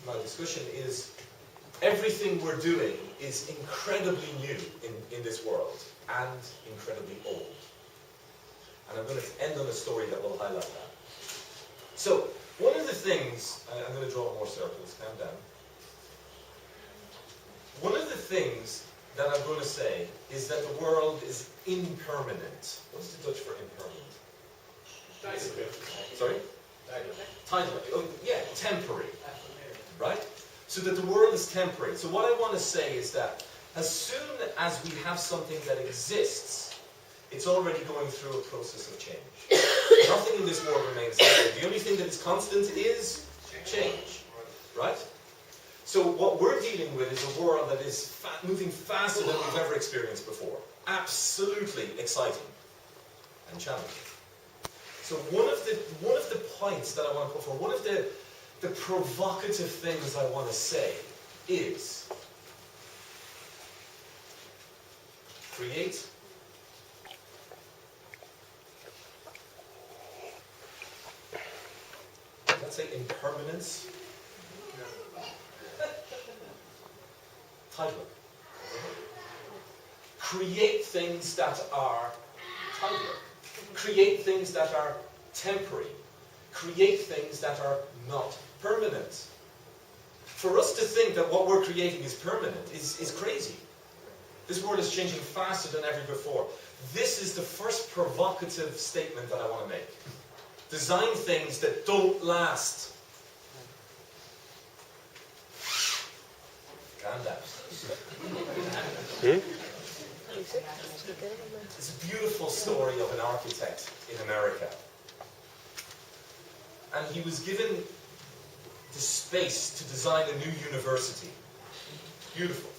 my discussion is everything we're doing is incredibly new in this world and incredibly old. And I'm going to end on a story that will highlight that. So, one of the things, I'm going to draw more circles, calm down. One of the things that I'm going to say is that the world is impermanent. What's the Dutch for impermanent? Sorry? Timeless. Oh, yeah, temporary. Right? So that the world is temporary. So what I want to say is that as soon as we have something that exists, it's already going through a process of change. Nothing in this world remains the same. The only thing that is constant is change. Right? So what we're dealing with is a world that is moving faster than we've ever experienced before. Absolutely exciting and challenging. So one of the points that I want to put forward, one of the provocative things I want to say is create let's say impermanence. Title. Create things that are title. Create things that are temporary. Create things that are not permanent. For us to think that what we're creating is permanent is crazy. This world is changing faster than ever before. This is the first provocative statement that I want to make. Design things that don't last. Calm down. It's a beautiful story of an architect in America. And he was given the space to design a new university. Beautiful.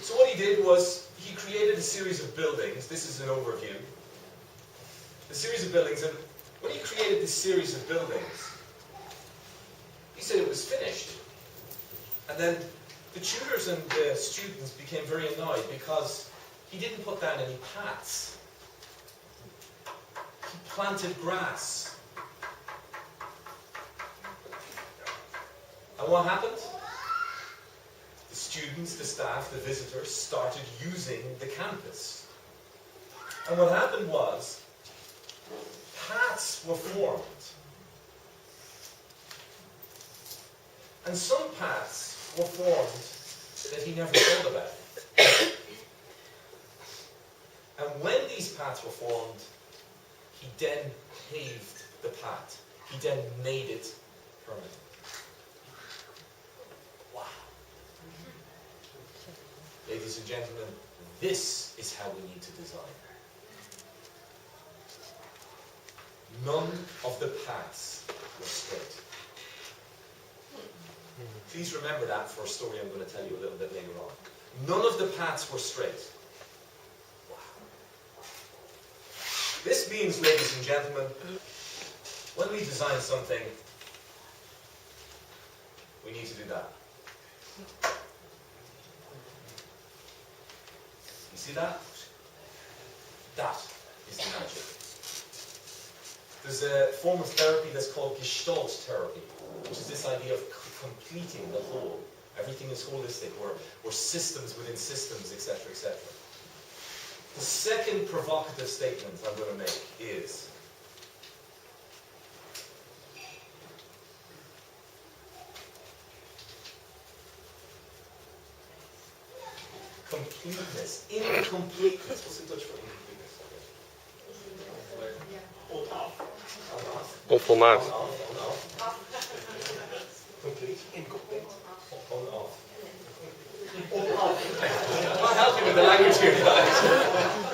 So what he did was, he created a series of buildings. This is an overview. A series of buildings, and when he created this series of buildings, he said it was finished. And then the tutors and the students became very annoyed because he didn't put down any paths. He planted grass. And what happened? The students, the staff, the visitors started using the campus. And what happened was, paths were formed. And some paths were formed that he never thought about. And when these paths were formed, he then paved the path. He then made it permanent. Wow. Ladies and gentlemen, this is how we need to design. None of the paths were straight. Please remember that for a story I'm going to tell you a little bit later on. None of the paths were straight. Wow. This means, ladies and gentlemen, when we design something, we need to do that. You see that? That is the magic. There's a form of therapy that's called Gestalt therapy, which is this idea of completing the whole. Everything is holistic. We're systems within systems, etc., etc. The second provocative statement I'm going to make is completeness. Incompleteness. What's the Dutch for incompleteness? Onvolmaakt. Complete. Incomplete. On-off. I'll help you with the language here, guys.